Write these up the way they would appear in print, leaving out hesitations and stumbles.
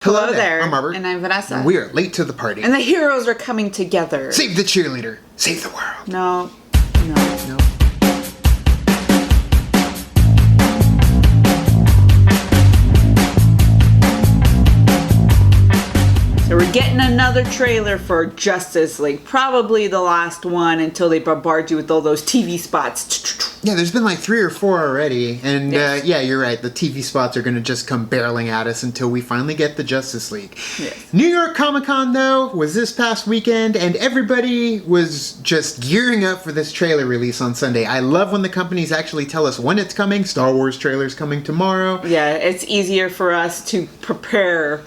Hello there. I'm Robert. And I'm Vanessa. And we are late to the party. And the heroes are coming together. Save the cheerleader. Save the world. No. No. So we're getting another trailer for Justice League. Probably the last one until they bombard you with all those TV spots. Yeah, there's been like 3 or 4 already. And Yes. yeah, you're right. The TV spots are going to just come barreling at us until we finally get the Justice League. Yes. New York Comic Con, though, was this past weekend, and everybody was just gearing up for this trailer release on Sunday. I love when the companies actually tell us when it's coming. Star Wars trailer's coming tomorrow. Yeah, it's easier for us to prepare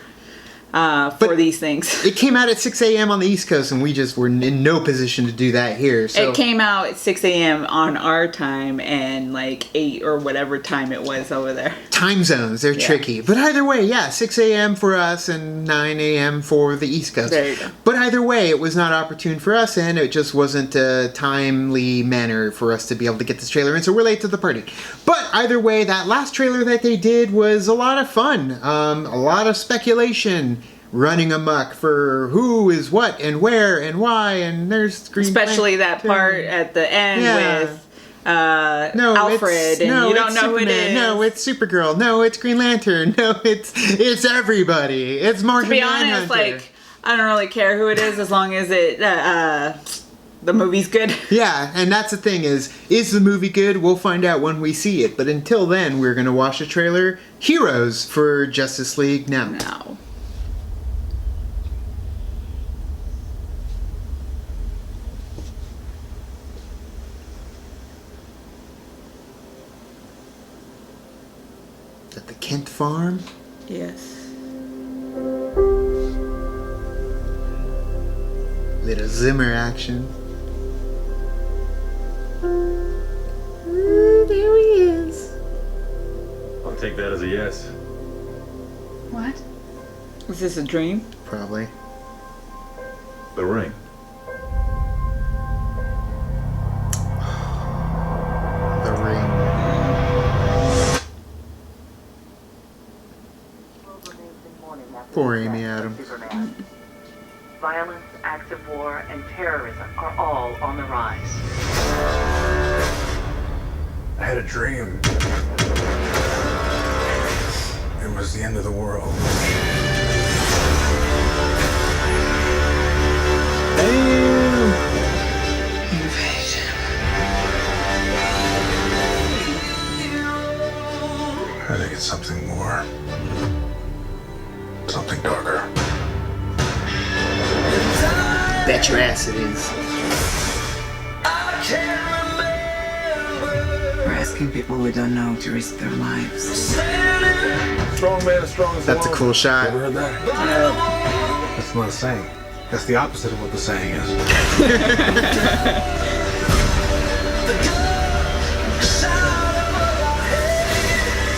for these things. It came out at 6 a.m. on the East Coast, and we just were in no position to do that here. So It came out at 6 a.m. on our time and like 8 or whatever time it was over there. time zones, they're Yeah. tricky. But either way, yeah, 6 a.m. for us and 9 a.m. for the East Coast. There you go. But either way, it was not opportune for us, and it just wasn't a timely manner for us to be able to get this trailer in, so we're late to the party. But either way, that last trailer that they did was a lot of fun. A lot of speculation running amok for who is what and where and why, and there's Green Especially that Lantern. part at the end Yeah. with No, Alfred, and you don't it's know who it Superman. is. No, it's Supergirl. No, it's Green Lantern. No, it's everybody. It's Martian To be honest, Manhunter. like, I don't really care who it is as long as it the movie's good. Yeah, and that's the thing is the movie good? We'll find out when we see it. But until then, we're gonna watch the trailer. Heroes for Justice League now. No. At the Kent farm. Yes. Little Zimmer action. Ooh, there he is. I'll take that as a yes. What? Is this a dream? Probably. The ring. The ring. Poor Amy Adams. Violence, acts of war, and terrorism are all on the rise. I had a dream. It was the end of the world. I think it's something more. Something darker. Bet your ass it is. We're asking people we don't know to risk their lives. Strong man as strong as That's a cool shot. Ever heard that? That's not a saying. That's the opposite of what the saying is.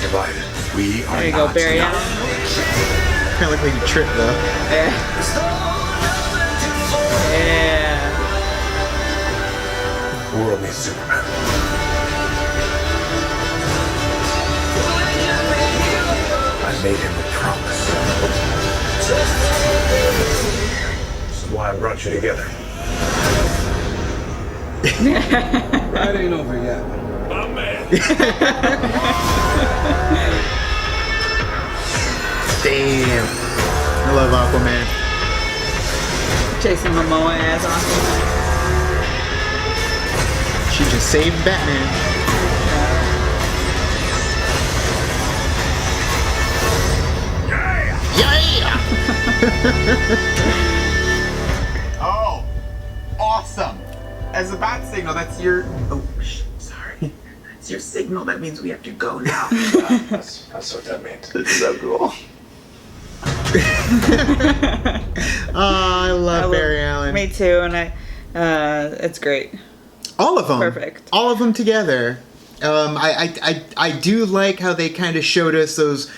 Divided. We are There you go, not Barry enough. Allen. Kind of look like a trip though. Yeah. Yeah. The world needs Superman. I made him a promise. This is why I brought you together. Ride ain't over yet. My man. Damn. I love Aquaman. Jason Momoa as awesome. She just saved Batman. Yeah! Oh, awesome. As a bat signal, that's your... Oh, sorry. That's your signal. That means we have to go now. That's what that means. It's so cool. Oh, I love Barry Allen. Me too, and it's great. All of them. Perfect. All of them together. I do like how they kind of showed us those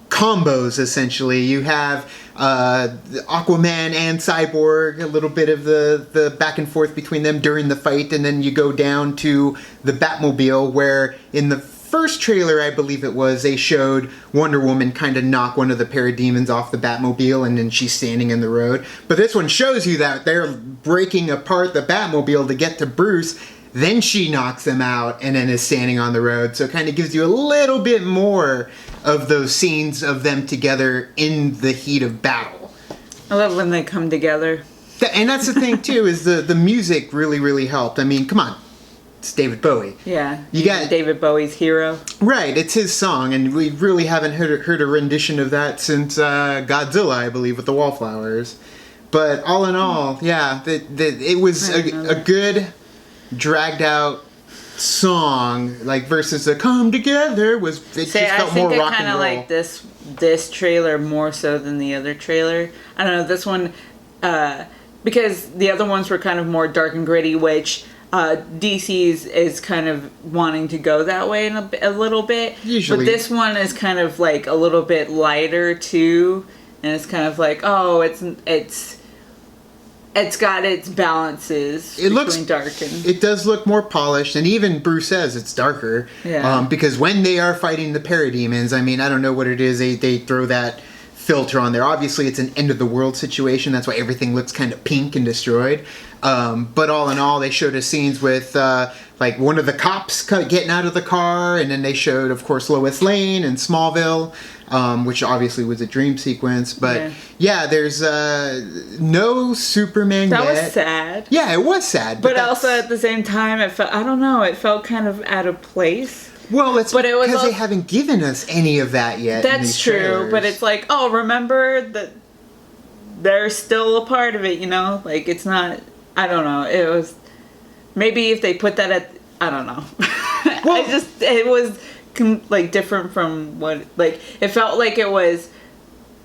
combos, essentially. You have Aquaman and Cyborg, a little bit of the back and forth between them during the fight, and then you go down to the Batmobile, where in the first trailer, I believe it was, they showed Wonder Woman kind of knock one of the parademons off the Batmobile, and then she's standing in the road. But this one shows you that they're breaking apart the Batmobile to get to Bruce. Then she knocks him out and then is standing on the road. So it kind of gives you a little bit more of those scenes of them together in the heat of battle. I love when they come together. And that's the thing, too, is the music really helped. I mean, come on. It's David Bowie. Yeah. You got David Bowie's Hero. Right, it's his song, and we really haven't heard a rendition of that since Godzilla, I believe, with the Wallflowers. But all in all, yeah, it was a good, dragged out song, like versus the "Come Together" was it just felt more rock and roll. I like this trailer more so than the other trailer. I don't know, this one because the other ones were kind of more dark and gritty, which DC's is kind of wanting to go that way in a little bit. Usually. But this one is kind of like a little bit lighter too, and it's kind of like, oh, it's got its balances between dark and... It does look more polished, and even Bruce says it's darker. Yeah. Because when they are fighting the parademons, I mean, I don't know what it is, they throw that filter on there. Obviously, it's an end-of-the-world situation. That's why everything looks kind of pink and destroyed. But all in all, they showed us scenes with, like, one of the cops getting out of the car, and then they showed, of course, Lois Lane and Smallville, which obviously was a dream sequence. But, yeah there's no Superman yet. That was sad. Yeah, it was sad. But also, at the same time, it felt kind of out of place. Well, it's but it was because they haven't given us any of that yet. That's true, trailers. but it's like, oh, remember that they're still a part of it, you know? Like, it's not, I don't know, it was, maybe if they put that at, I don't know. Well, it was, like, different from what, like, it felt like it was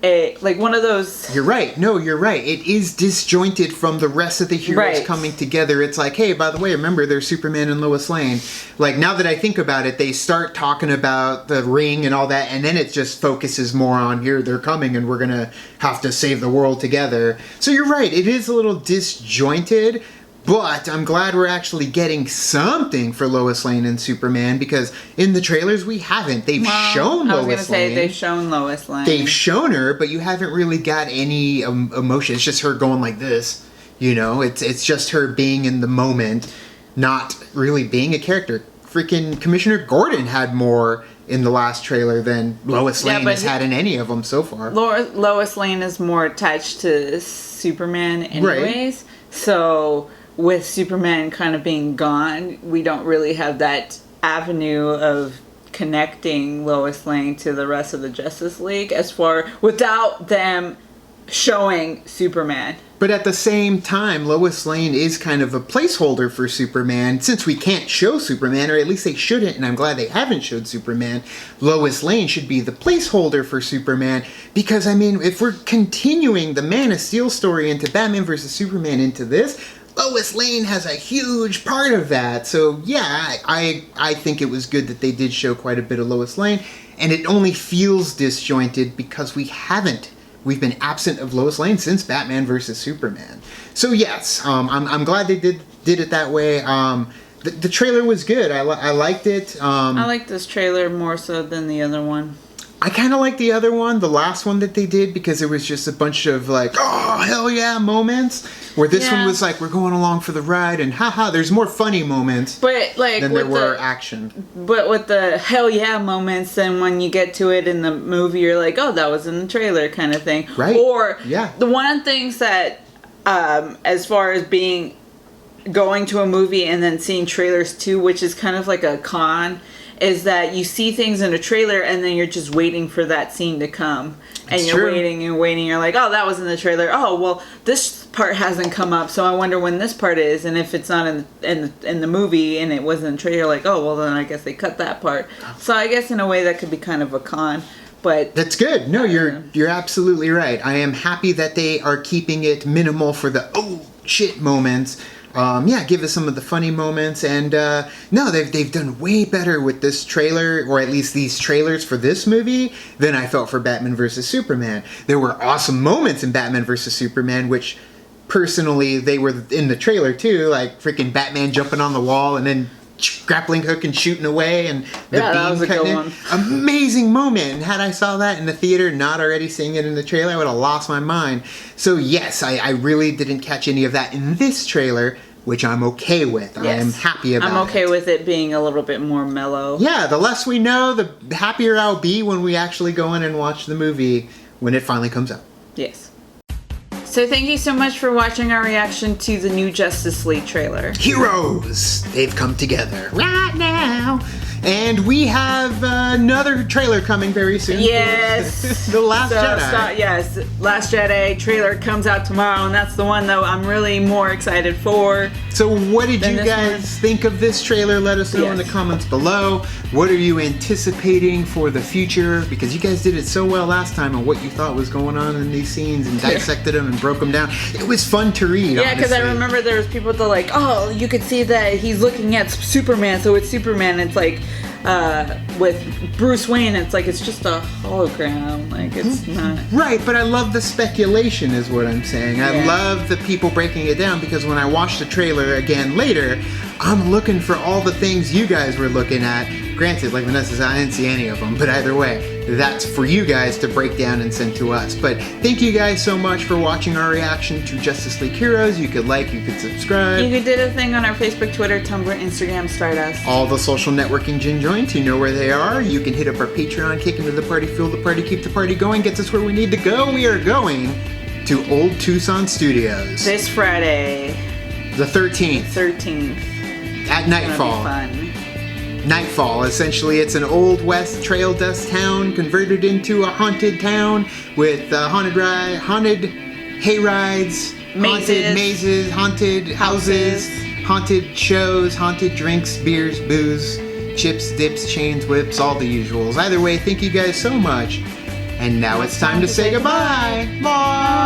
like one of those... You're right. No, you're right. It is disjointed from the rest of the heroes coming together. It's like, hey, by the way, remember, there's Superman and Lois Lane. Like, now that I think about it, they start talking about the ring and all that, and then it just focuses more on, here, they're coming, and we're going to have to save the world together. So you're right. It is a little disjointed, but I'm glad we're actually getting something for Lois Lane and Superman, because in the trailers we haven't. They've shown Lois Lane. I was going to say they've shown Lois Lane. They've shown her, but you haven't really got any emotion. It's just her going like this, you know? It's just her being in the moment, not really being a character. Freaking Commissioner Gordon had more in the last trailer than Lois Lane has had in any of them so far. Lois Lane is more attached to Superman anyways, so... With Superman kind of being gone, we don't really have that avenue of connecting Lois Lane to the rest of the Justice League without them showing Superman. But at the same time, Lois Lane is kind of a placeholder for Superman. Since we can't show Superman, or at least they shouldn't, and I'm glad they haven't showed Superman, Lois Lane should be the placeholder for Superman. Because, I mean, if we're continuing the Man of Steel story into Batman vs. Superman into this, Lois Lane has a huge part of that. So, yeah, I think it was good that they did show quite a bit of Lois Lane. And it only feels disjointed because we've been absent of Lois Lane since Batman vs. Superman. So, yes, I'm glad they did it that way. The trailer was good. I liked it. I like this trailer more so than the other one. I kind of like the other one, the last one that they did, because it was just a bunch of like, oh, hell yeah moments. Where this one was like, we're going along for the ride, and haha, there's more funny moments than there were action. But with the hell yeah moments, then when you get to it in the movie, you're like, oh, that was in the trailer kind of thing. Right. Or the one of the things that, as far as going to a movie and then seeing trailers too, which is kind of like a con, is that you see things in a trailer and then you're just waiting for that scene to come. And you're waiting and waiting. You're like, oh, that was in the trailer. Oh, well, this part hasn't come up, so I wonder when this part is. And if it's not in the movie and it wasn't in the trailer, you're like, oh, well, then I guess they cut that part. So I guess in a way that could be kind of a con. But that's good. No, you're absolutely right. I am happy that they are keeping it minimal for the oh shit moments. Give us some of the funny moments, and no, they've done way better with this trailer, or at least these trailers for this movie, than I felt for Batman vs. Superman. There were awesome moments in Batman vs. Superman, which personally they were in the trailer too, like freaking Batman jumping on the wall and then grappling hook and shooting away, and the Yeah, that beam was a cutting good in. one. Amazing moment. And had I saw that in the theater, not already seeing it in the trailer, I would have lost my mind. So yes, I really didn't catch any of that in this trailer, which I'm okay with. I am happy about it. I'm okay with it being a little bit more mellow. Yeah, the less we know, the happier I'll be when we actually go in and watch the movie when it finally comes out. Yes. So thank you so much for watching our reaction to the new Justice League trailer. Heroes! They've come together right now. And we have another trailer coming very soon. Yes. The Last Jedi. Yes, Last Jedi trailer comes out tomorrow, and that's the one that I'm really more excited for. So what did Then you this guys one. think of this trailer? Let us know in the Yes. comments below. What are you anticipating for the future? Because you guys did it so well last time on what you thought was going on in these scenes and dissected them and broke them down. It was fun to read, Yeah, because I honestly. remember there was people that like, oh, you could see that he's looking at Superman, so it's Superman. It's like, with Bruce Wayne, it's like, it's just a hologram. Like, it's not. Right, but I love the speculation is what I'm saying. I Yeah. love the people breaking it down because when I watch the trailer again later, I'm looking for all the things you guys were looking at. Granted, like Vanessa said, I didn't see any of them, but either way, that's for you guys to break down and send to us. But thank you guys so much for watching our reaction to Justice League Heroes. You could like, you could subscribe. You did a thing on our Facebook, Twitter, Tumblr, Instagram, Stardust. All the social networking gin joints, you know where they are. You can hit up our Patreon, kick into the party, fuel the party, keep the party going, gets us where we need to go. We are going to Old Tucson Studios. This Friday, The 13th, 13th. at Gonna be nightfall. fun. Nightfall, essentially, it's an old west trail dust town converted into a haunted town with haunted hay rides, haunted mazes, haunted houses, haunted shows, haunted drinks, beers, booze, chips, dips, chains, whips, all the usuals. Either way, thank you guys so much. And now it's time to say goodbye. Bye.